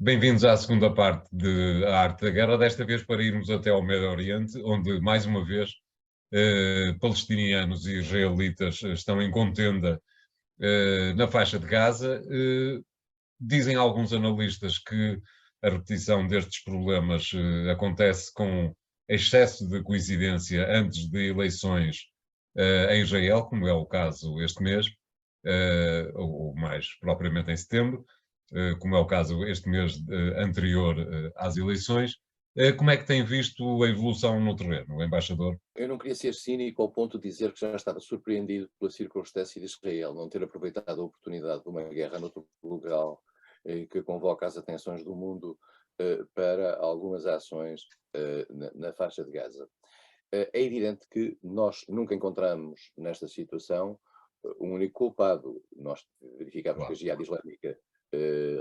Bem-vindos à segunda parte de A Arte da Guerra, desta vez para irmos até ao Médio Oriente, onde, mais uma vez, palestinianos e israelitas estão em contenda na faixa de Gaza. Dizem alguns analistas que a repetição destes problemas acontece com excesso de coincidência antes de eleições em Israel, como é o caso este mês, ou mais propriamente em setembro, como é o caso este mês anterior às eleições. Como é que tem visto a evolução no terreno, embaixador? Eu não queria ser cínico ao ponto de dizer que já estava surpreendido pela circunstância de Israel não ter aproveitado a oportunidade de uma guerra noutro lugar que convoca as atenções do mundo para algumas ações na faixa de Gaza. É evidente que nós nunca encontramos nesta situação um único culpado. Nós verificamos que a Claro, Jihad Islâmica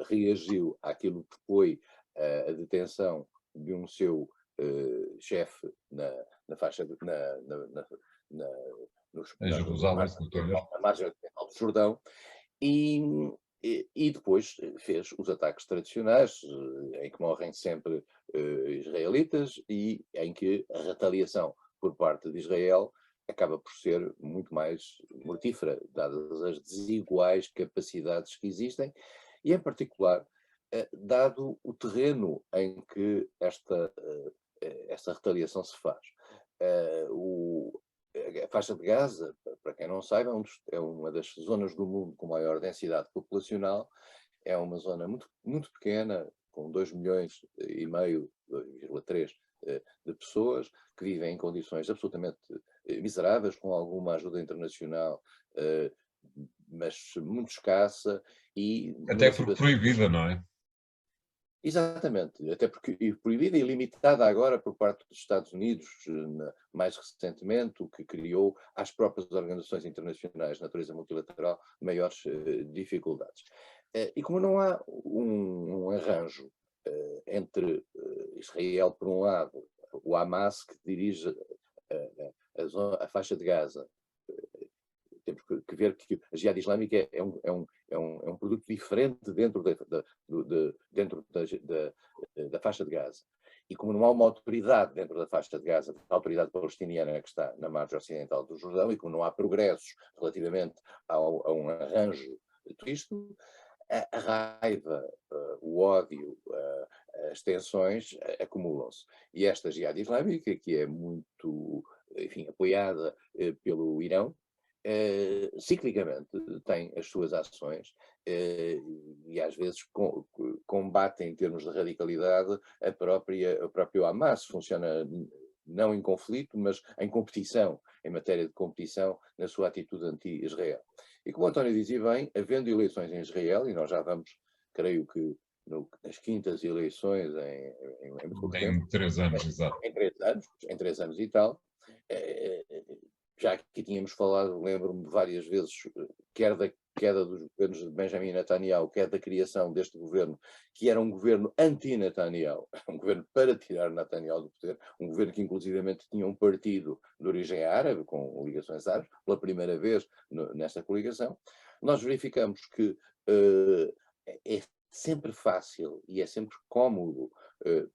reagiu àquilo que foi a detenção de um seu chefe na faixa na, em Jerusalém, margem se não oriental, tiver. na margem oriental do Jordão e, e depois fez os ataques tradicionais em que morrem sempre israelitas e em que a retaliação por parte de Israel acaba por ser muito mais mortífera, dadas as desiguais capacidades que existem e, em particular, dado o terreno em que esta retaliação se faz. Eh, o, a faixa de Gaza, para quem não saiba, é uma das zonas do mundo com maior densidade populacional, é uma zona muito pequena, com 2 milhões e meio, 2,3 de pessoas, que vivem em condições absolutamente miseráveis, com alguma ajuda internacional, eh, mas muito escassa e Até numa porque situação. proibida, não é? Exatamente, até porque proibida e limitada agora por parte dos Estados Unidos, mais recentemente, o que criou às próprias organizações internacionais de natureza multilateral maiores dificuldades. E como não há um arranjo entre Israel, por um lado, o Hamas, que dirige a faixa de Gaza, temos que ver que a Jihad Islâmica é um produto diferente dentro da faixa de Gaza. E como não há uma autoridade dentro da faixa de Gaza, a autoridade palestiniana que está na margem ocidental do Jordão, e como não há progressos relativamente a um arranjo de tudo isto, a raiva, o ódio, as tensões acumulam-se. E esta Jihad Islâmica, que é muito, enfim, apoiada pelo Irão, ciclicamente tem as suas ações e às vezes combate em termos de radicalidade o próprio Hamas, funciona não em conflito, mas em competição, em matéria de competição, na sua atitude anti-Israel. E como o António dizia bem, havendo eleições em Israel, e nós já vamos, creio que, nas quintas eleições em muito pouco tempo, Em 3 anos, exato. em três anos e tal, eh, já que tínhamos falado, lembro-me várias vezes, quer da queda dos governos de Benjamin Netanyahu, quer da criação deste governo, que era um governo anti-Netanyahu, um governo para tirar Netanyahu do poder, um governo que inclusivamente tinha um partido de origem árabe, com ligações árabes, pela primeira vez nesta coligação. Nós verificamos que é sempre fácil e é sempre cómodo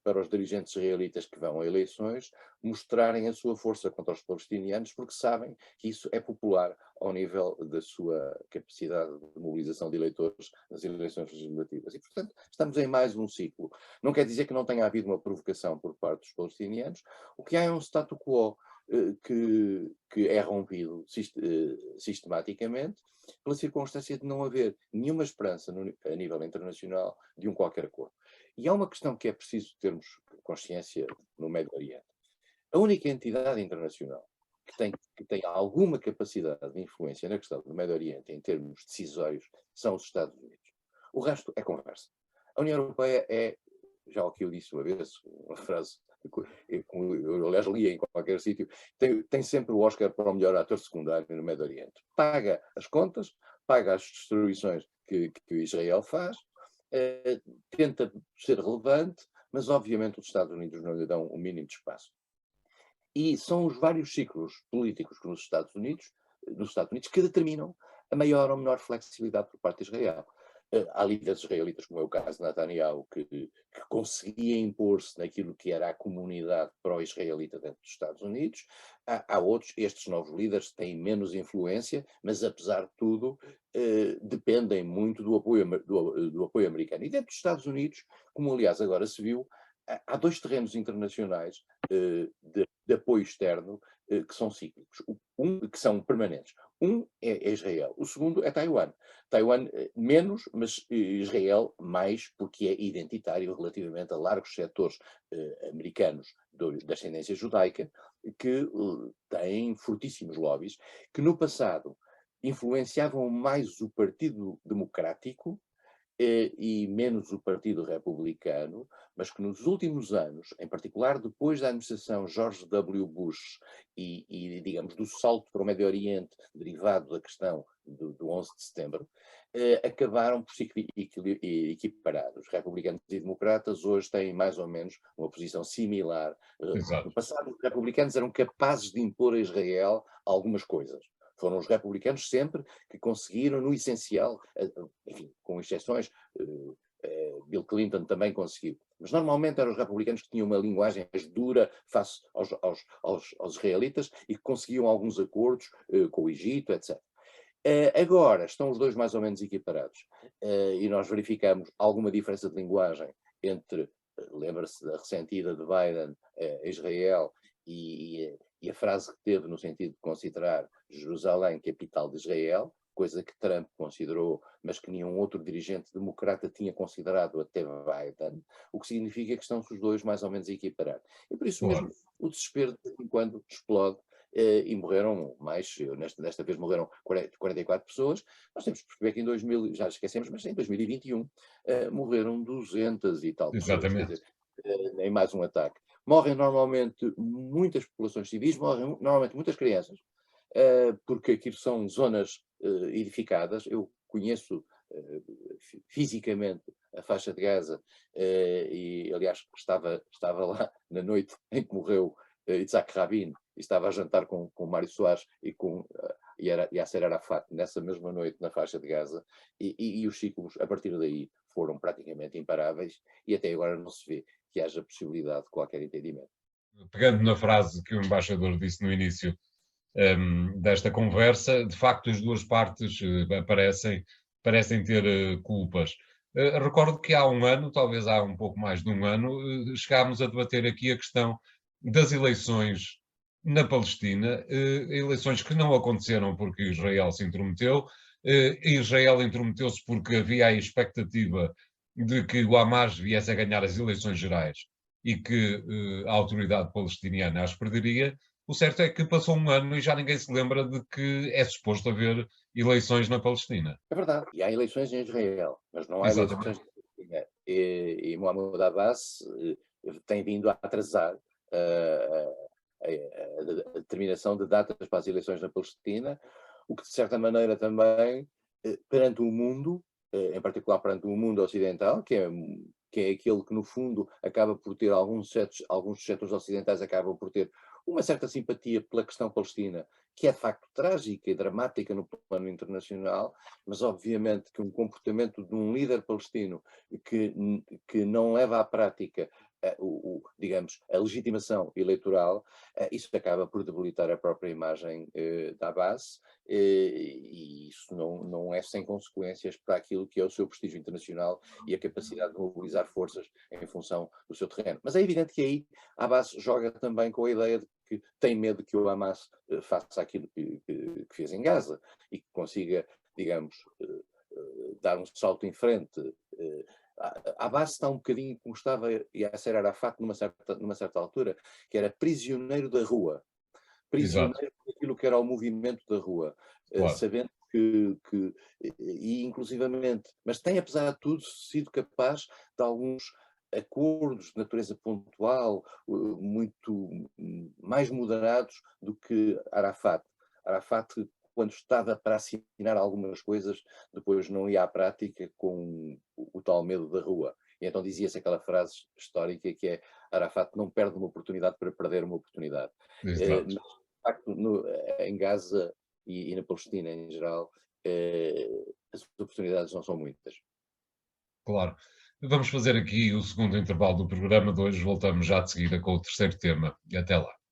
para os dirigentes israelitas que vão a eleições mostrarem a sua força contra os palestinianos, porque sabem que isso é popular ao nível da sua capacidade de mobilização de eleitores nas eleições legislativas. E, portanto, estamos em mais um ciclo. Não quer dizer que não tenha havido uma provocação por parte dos palestinianos. O que há é um status quo que é rompido sistematicamente pela circunstância de não haver nenhuma esperança a nível internacional de um qualquer acordo. E há uma questão que é preciso termos consciência no Médio Oriente. A única entidade internacional que tem alguma capacidade de influência na questão do Médio Oriente em termos decisórios são os Estados Unidos. O resto é conversa. A União Europeia é, já o que eu disse uma vez, uma frase que eu aliás li em qualquer sítio, tem sempre o Oscar para o melhor ator secundário no Médio Oriente. Paga as contas, paga as destruições que Israel faz, tenta ser relevante, mas obviamente os Estados Unidos não lhe dão o mínimo de espaço. E são os vários ciclos políticos que nos Estados Unidos que determinam a maior ou menor flexibilidade por parte de Israel. Há líderes israelitas, como é o caso de Netanyahu, que conseguia impor-se naquilo que era a comunidade pró-israelita dentro dos Estados Unidos. Há outros, estes novos líderes têm menos influência, mas apesar de tudo, dependem muito do apoio americano. E dentro dos Estados Unidos, como aliás agora se viu, há dois terrenos internacionais de apoio externo que são cíclicos, que são permanentes. Um é Israel, o segundo é Taiwan. Taiwan menos, mas Israel mais, porque é identitário relativamente a largos setores americanos da ascendência judaica, que têm fortíssimos lobbies, que no passado influenciavam mais o Partido Democrático e menos o Partido Republicano, mas que nos últimos anos, em particular depois da administração George W. Bush digamos, do salto para o Médio Oriente derivado da questão do 11 de setembro, acabaram por se equiparar. Os republicanos e democratas hoje têm mais ou menos uma posição similar. No Exato. passado, os republicanos eram capazes de impor a Israel algumas coisas. Foram os republicanos sempre que conseguiram, no essencial, enfim, com exceções, Bill Clinton também conseguiu. Mas normalmente eram os republicanos que tinham uma linguagem mais dura face aos israelitas e que conseguiam alguns acordos com o Egito, etc. Agora estão os dois mais ou menos equiparados e nós verificamos alguma diferença de linguagem entre, lembra-se da recente ida de Biden a Israel e a frase que teve no sentido de considerar Jerusalém capital de Israel, coisa que Trump considerou, mas que nenhum outro dirigente democrata tinha considerado até Biden, o que significa que estão-se os dois mais ou menos a equiparar. E por isso mesmo Claro. o desespero de vez em quando explode e morreram mais, desta vez morreram 44 pessoas. Nós temos que perceber que em 2000, já esquecemos, mas em 2021 morreram 200 e tal pessoas, quer Exatamente. dizer, em mais um ataque. Morrem normalmente muitas populações civis, morrem normalmente muitas crianças, porque aquilo são zonas edificadas. Eu conheço fisicamente a faixa de Gaza e, aliás, estava lá na noite em que morreu Yitzhak Rabin e estava a jantar com Mário Soares e Yasser Arafat nessa mesma noite na faixa de Gaza e os ciclos, a partir daí, foram praticamente imparáveis e até agora não se vê que haja possibilidade de qualquer entendimento. Pegando na frase que o embaixador disse no início desta conversa, de facto as duas partes parecem ter culpas. Recordo que há um ano, talvez há um pouco mais de um ano, chegámos a debater aqui a questão das eleições na Palestina, eleições que não aconteceram porque Israel se intrometeu. Israel intrometeu-se porque havia a expectativa de que o Hamas viesse a ganhar as eleições gerais e que a autoridade palestiniana as perderia. O certo é que passou um ano e já ninguém se lembra de que é suposto haver eleições na Palestina. É verdade, e há eleições em Israel, mas não há eleições Exatamente. na Palestina. E Mohamed Abbas tem vindo a atrasar a determinação de datas para as eleições na Palestina, o que de certa maneira também, perante o mundo, em particular perante o mundo ocidental, que é aquele que no fundo acaba por ter alguns setores ocidentais acabam por ter uma certa simpatia pela questão palestina, que é de facto trágica e dramática no plano internacional, mas obviamente que um comportamento de um líder palestino que não leva à prática digamos, a legitimação eleitoral, isso acaba por debilitar a própria imagem da base, e isso não é sem consequências para aquilo que é o seu prestígio internacional e a capacidade de mobilizar forças em função do seu terreno. Mas é evidente que aí a base joga também com a ideia de que tem medo que o Hamas faça aquilo que fez em Gaza e que consiga, digamos, dar um salto em frente. A base está um bocadinho como estava Yasser Arafat numa certa altura, que era prisioneiro da rua, Exato, prisioneiro daquilo que era o movimento da rua, claro. sabendo e inclusivamente, mas tem apesar de tudo sido capaz de alguns acordos de natureza pontual, muito mais moderados do que Arafat. Arafat, quando estava para assinar algumas coisas, depois não ia à prática com o tal medo da rua. E então dizia-se aquela frase histórica que é Arafat não perde uma oportunidade para perder uma oportunidade. Mas, Exato. de facto, em Gaza e na Palestina em geral, as oportunidades não são muitas. claro. Vamos fazer aqui o segundo intervalo do programa de hoje. Voltamos já de seguida com o terceiro tema. Até lá.